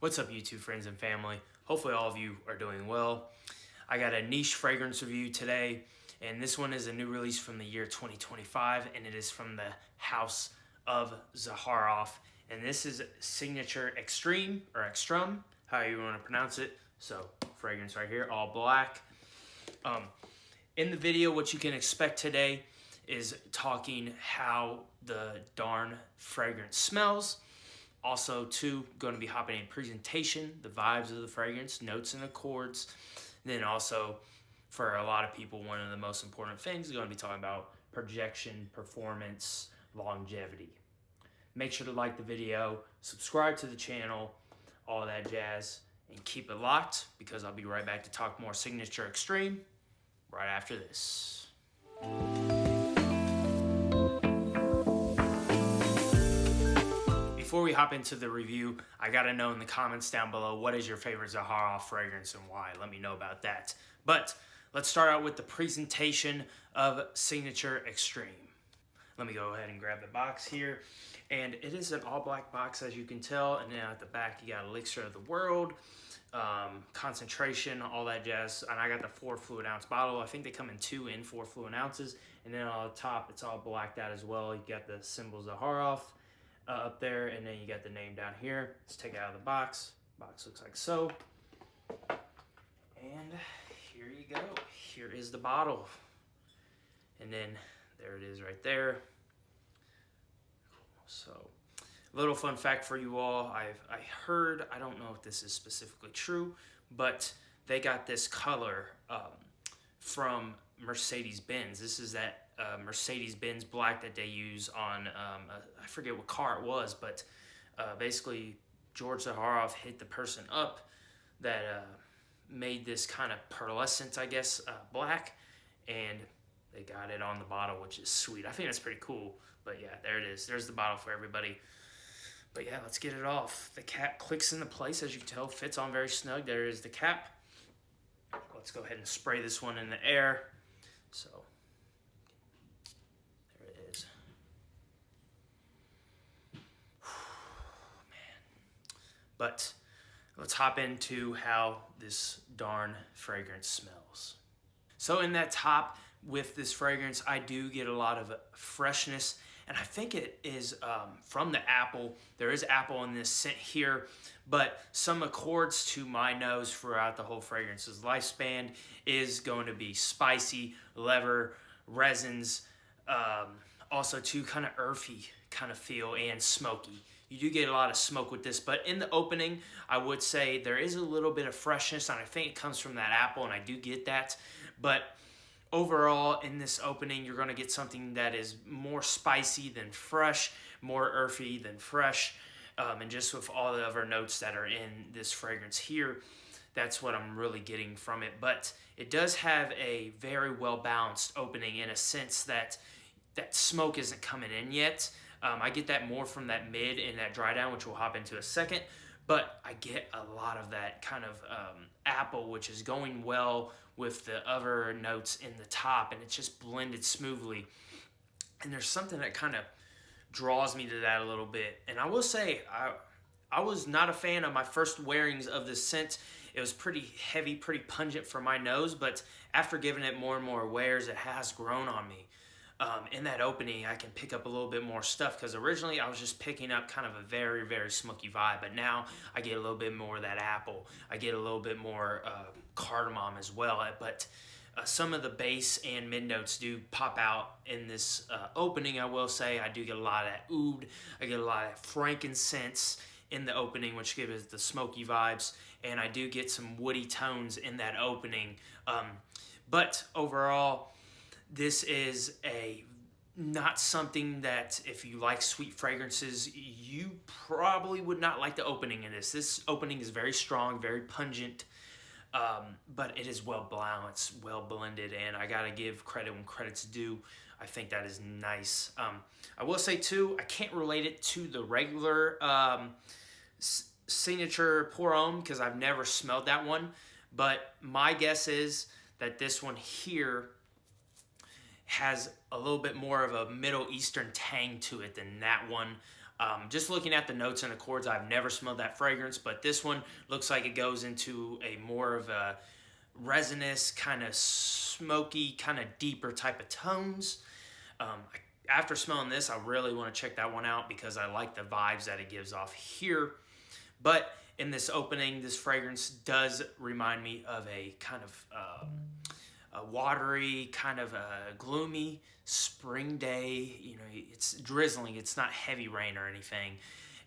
What's up, YouTube friends and family? Hopefully all of you are doing well. I got a niche fragrance review today, and this one is a new release from the year 2025, and it is from the house of Zaharoff. And this is Signature Extreme, or Extreme, however you want to pronounce it. So, fragrance right here, all black. In the video, what you can expect today is talking how the darn fragrance smells. Also, too, going to be hopping in presentation, the vibes of the fragrance, notes and accords. Then also, for a lot of people, one of the most important things is going to be talking about projection, performance, longevity. Make sure to like the video, subscribe to the channel, all that jazz, and keep it locked because I'll be right back to talk more Signature Extreme right after this. Before we hop into the review, I gotta know in the comments down below, what is your favorite Zaharoff fragrance and why? Let me know about that. But let's start out with the presentation of Signature Extreme. Let me go ahead and grab the box here. And it is an all black box, as you can tell. And then at the back, you got Elixir of the World, concentration, all that jazz. And I got the 4 fluid ounce bottle. I think they come in 2 and 4 fluid ounces. And then on the top, it's all blacked out as well. You got the symbol Zaharoff up there, and then you got the name down here. Let's take it out of the box. Box looks like so. And here you go. Here is the bottle. And then there it is right there. So, a little fun fact for you all. I heard, I don't know if this is specifically true, but they got this color from Mercedes-Benz. This is that Mercedes-Benz black that they use on, I forget what car it was, but basically George Zaharoff hit the person up that made this kind of pearlescent, I guess, black, and they got it on the bottle, which is sweet. I think that's pretty cool. But yeah, there it is. There's the bottle for everybody. But yeah, let's get it off. The cap clicks into place, as you can tell, fits on very snug. There is the cap. Let's go ahead and spray this one in the air. So, there it is. Man. But let's hop into how this darn fragrance smells. So in that top with this fragrance, I do get a lot of freshness, and I think it is from the apple. There is apple in this scent here, but some accords to my nose throughout the whole fragrance's lifespan is going to be spicy, leather, resins, also too kind of earthy kind of feel, and smoky. You do get a lot of smoke with this, but in the opening, I would say there is a little bit of freshness, and I think it comes from that apple, and I do get that. But overall, in this opening, you're going to get something that is more spicy than fresh, more earthy than fresh, and just with all the other notes that are in this fragrance here, that's what I'm really getting from it. But it does have a very well-balanced opening in a sense that that smoke isn't coming in yet. I get that more from that mid and that dry down, which we'll hop into a second. But I get a lot of that kind of apple, which is going well with the other notes in the top, and it's just blended smoothly. And there's something that kind of draws me to that a little bit. And I will say, I was not a fan of my first wearings of this scent. It was pretty heavy, pretty pungent for my nose, but after giving it more and more wears, it has grown on me. In that opening, I can pick up a little bit more stuff, because originally I was just picking up kind of a very, very smoky vibe, but now I get a little bit more of that apple. I get a little bit more cardamom as well, but some of the base and mid notes do pop out in this opening. I will say I do get a lot of that oud. I get a lot of that frankincense in the opening, which gives the smoky vibes, and I do get some woody tones in that opening. But overall, this is not something that, if you like sweet fragrances, you probably would not like the opening in this. This opening is very strong, very pungent, but it is well balanced, well blended, and I gotta give credit when credit's due. I think that is nice. I will say too, I can't relate it to the regular Signature Pour Homme, because I've never smelled that one, but my guess is that this one here has a little bit more of a Middle Eastern tang to it than that one. Just looking at the notes and accords, I've never smelled that fragrance, but this one looks like it goes into a more of a resinous, kind of smoky, kind of deeper type of tones. After smelling this, I really want to check that one out because I like the vibes that it gives off here. But in this opening, this fragrance does remind me of a kind of a watery, kind of a gloomy spring day. You know, it's drizzling. It's not heavy rain or anything.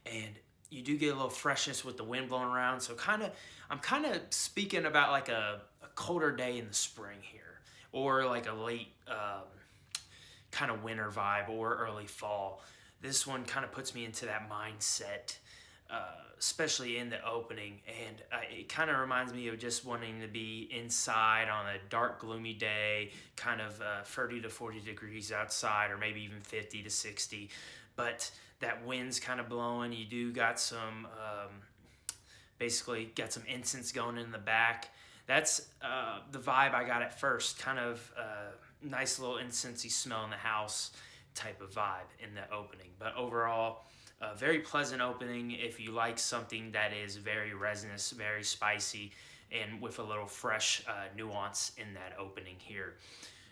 And you do get a little freshness with the wind blowing around. So I'm kind of speaking about like a colder day in the spring here, or like a late kind of winter vibe, or early fall. This one kind of puts me into that mindset, especially in the opening, and it kind of reminds me of just wanting to be inside on a dark, gloomy day, kind of 30 to 40 degrees outside, or maybe even 50 to 60, but that wind's kind of blowing. You do got some, basically got some incense going in the back. That's the vibe I got at first, kind of nice little incensey smell in the house type of vibe in the opening. But overall, a very pleasant opening if you like something that is very resinous, very spicy, and with a little fresh nuance in that opening here.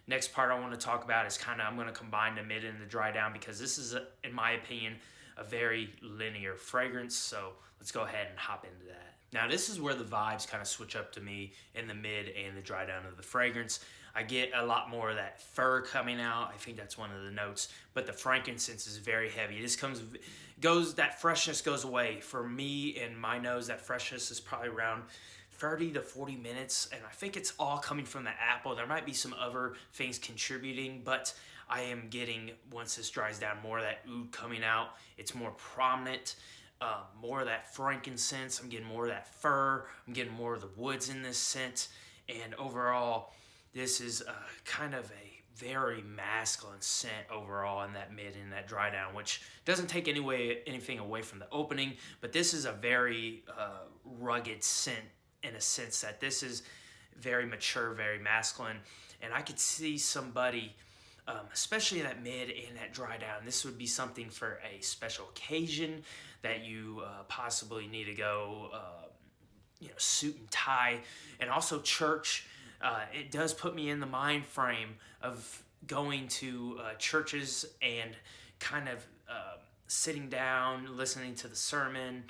Next part I want to talk about is I'm going to combine the mid and the dry down, because this is, in my opinion, a very linear fragrance. So let's go ahead and hop into that. Now this is where the vibes kind of switch up to me in the mid and the dry down of the fragrance. I get a lot more of that fir coming out. I think that's one of the notes, but the frankincense is very heavy. This that freshness goes away. For me, in my nose, that freshness is probably around 30 to 40 minutes, and I think it's all coming from the apple. There might be some other things contributing, but I am getting, once this dries down, more of that oud coming out. It's more prominent. More of that frankincense. I'm getting more of that fir. I'm getting more of the woods in this scent. And overall, this is kind of a very masculine scent overall in that mid and that dry down, which doesn't take anything away from the opening. But this is a very rugged scent, in a sense that this is very mature, very masculine. And I could see somebody, especially in that mid and that dry down, this would be something for a special occasion that you possibly need to go, suit and tie, and also church. It does put me in the mind frame of going to churches and kind of sitting down, listening to the sermon,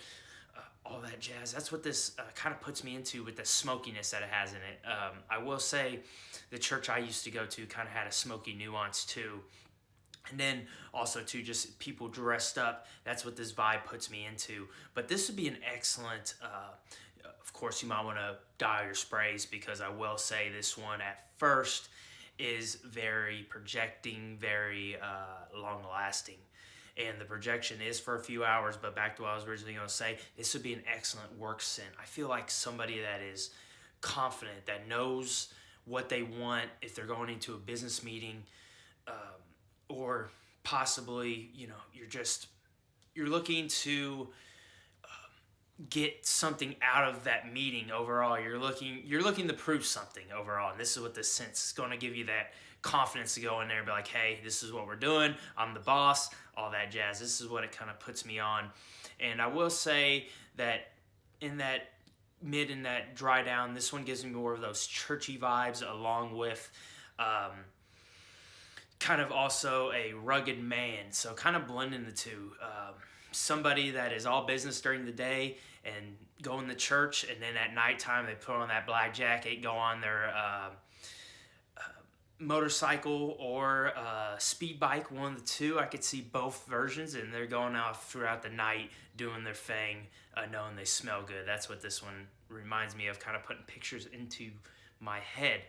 all that jazz. That's what this kind of puts me into, with the smokiness that it has in it. I will say the church I used to go to kind of had a smoky nuance too. And then also too, just people dressed up. That's what this vibe puts me into. But this would be an excellent, of course, you might want to dial your sprays, because I will say this one at first is very projecting, very long lasting. And the projection is for a few hours, but back to what I was originally going to say, this would be an excellent work scent. I feel like somebody that is confident, that knows what they want if they're going into a business meeting, or possibly, you're looking to get something out of that meeting overall. You're looking to prove something overall, and this is what this scent is going to give you, that confidence to go in there and be like, hey, this is what we're doing, I'm the boss, all that jazz. This is what it kind of puts me on. And I will say that in that mid and that dry down, this one gives me more of those churchy vibes, along with kind of also a rugged man, so kind of blending the two. Somebody that is all business during the day and going to church, and then at nighttime they put on that black jacket, go on their motorcycle or speed bike, one of the two. I could see both versions, and they're going off throughout the night doing their thing, knowing they smell good. That's what this one reminds me of, kind of putting pictures into my head.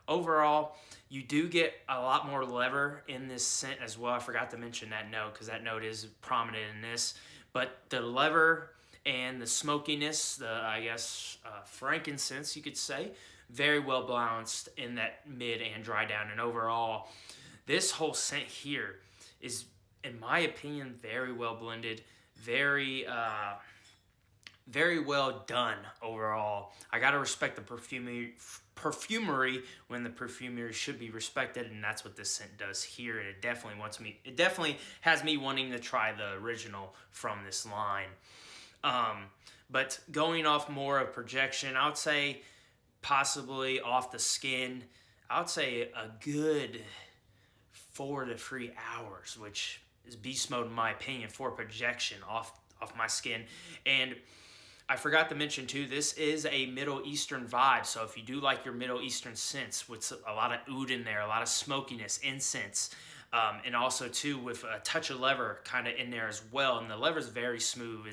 Overall, you do get a lot more leather in this scent as well. I forgot to mention that note, because that note is prominent in this. But the leather and the smokiness, frankincense, you could say, very well balanced in that mid and dry down. And overall, this whole scent here is, in my opinion, very well blended, very very well done overall. I gotta respect the perfumery when the perfumery should be respected, and that's what this scent does here. And it definitely has me wanting to try the original from this line. But going off more of projection, I would say possibly off the skin, I would say a good 4 to 3 hours, which is beast mode in my opinion for projection off my skin. And I forgot to mention too, this is a Middle Eastern vibe. So if you do like your Middle Eastern scents with a lot of oud in there, a lot of smokiness, incense, and also too with a touch of leather kind of in there as well. And the leather is very smooth.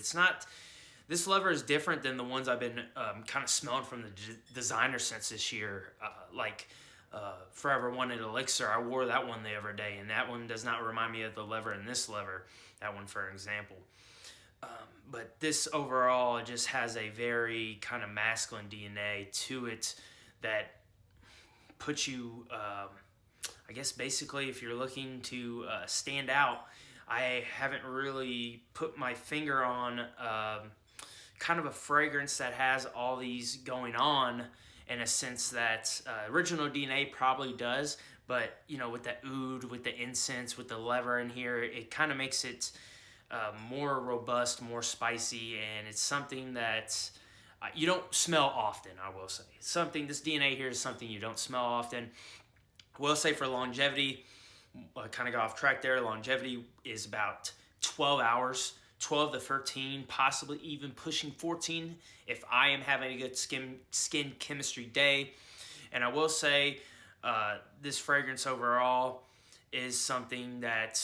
This leather is different than the ones I've been kind of smelling from the designer scents this year. Forever Wanted Elixir, I wore that one the other day, and that one does not remind me of the leather in this leather. That one, for example. But this overall just has a very kind of masculine DNA to it that puts you, I guess basically if you're looking to stand out, I haven't really put my finger on kind of a fragrance that has all these going on in a sense that original DNA probably does, but you know, with the oud, with the incense, with the leather in here, it kind of makes it more robust, more spicy, and it's something that you don't smell often, I will say. This DNA here is something you don't smell often. I will say for longevity, I kind of got off track there, longevity is about 12 hours, 12 to 13, possibly even pushing 14 if I am having a good skin chemistry day. And I will say this fragrance overall is something that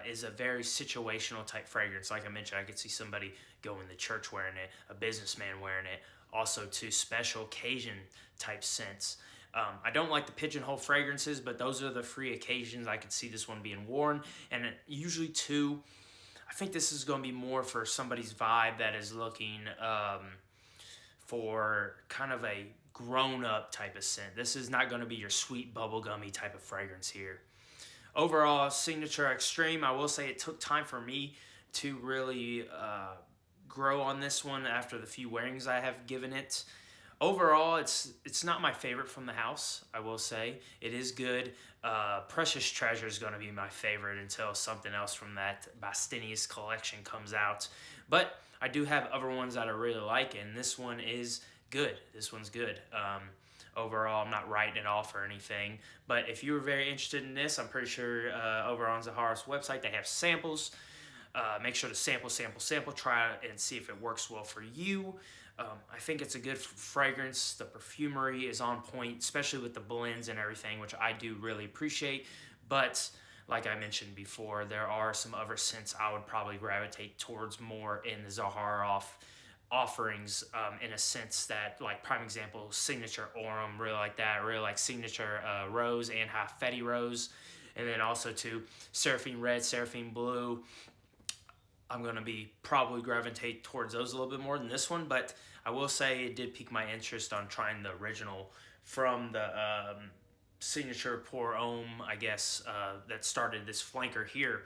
is a very situational type fragrance. Like I mentioned, I could see somebody going to church wearing it, a businessman wearing it, also to special occasion type scents. I don't like the pigeonhole fragrances, but those are the free occasions I could see this one being worn. And usually too, I think this is going to be more for somebody's vibe that is looking for kind of a grown-up type of scent. This is not going to be your sweet bubblegummy type of fragrance here. Overall, Signature Extreme, I will say it took time for me to really grow on this one after the few wearings I have given it. Overall, it's not my favorite from the house, I will say. It is good. Precious Treasure is going to be my favorite until something else from that Bastinius collection comes out. But I do have other ones that I really like, and this one is good. This one's good. Overall, I'm not writing it off or anything. But if you were very interested in this, I'm pretty sure over on Zaharoff's website they have samples. Make sure to sample, try it and see if it works well for you. I think it's a good fragrance. The perfumery is on point, especially with the blends and everything, which I do really appreciate. But like I mentioned before, there are some other scents I would probably gravitate towards more in the Zaharoff offerings, in a sense that, like prime example, Signature Aurum, really like that. I really like Signature Rose and Fetty Rose. And then also to Seraphine Red, Seraphine Blue. I'm going to be probably gravitate towards those a little bit more than this one, but I will say it did pique my interest on trying the original from the Signature Pour Homme, I guess, that started this flanker here.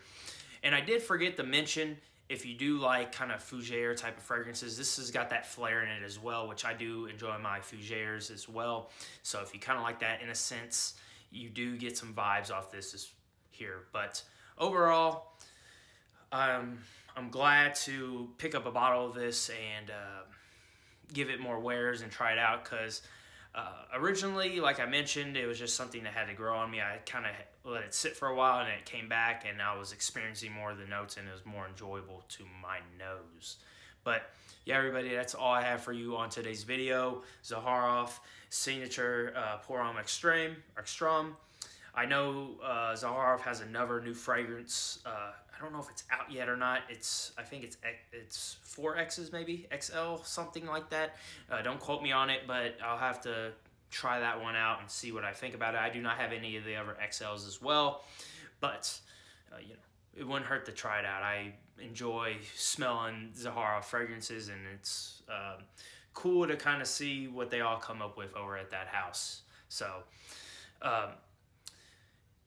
And I did forget to mention, if you do like kind of fougere type of fragrances, this has got that flair in it as well, which I do enjoy my fougeres as well. So if you kind of like that in a sense, you do get some vibes off this here. But overall, I'm glad to pick up a bottle of this and give it more wears and try it out, because originally, like I mentioned, it was just something that had to grow on me. I kind of let it sit for a while and it came back, and I was experiencing more of the notes and it was more enjoyable to my nose. But yeah, everybody, that's all I have for you on today's video. Zaharoff Signature Pour Homme Extrême. I know Zaharoff has another new fragrance. I don't know if it's out yet or not. I think it's 4X's maybe, XL, something like that. Don't quote me on it, but I'll have to try that one out and see what I think about it. I do not have any of the other XLs as well, but you know, it wouldn't hurt to try it out. I enjoy smelling Zaharoff fragrances, and it's cool to kind of see what they all come up with over at that house. So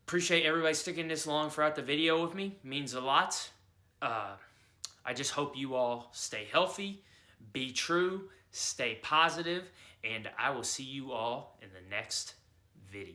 appreciate everybody sticking this long throughout the video with me. It means a lot. I just hope you all stay healthy. Be true, stay positive, and I will see you all in the next video.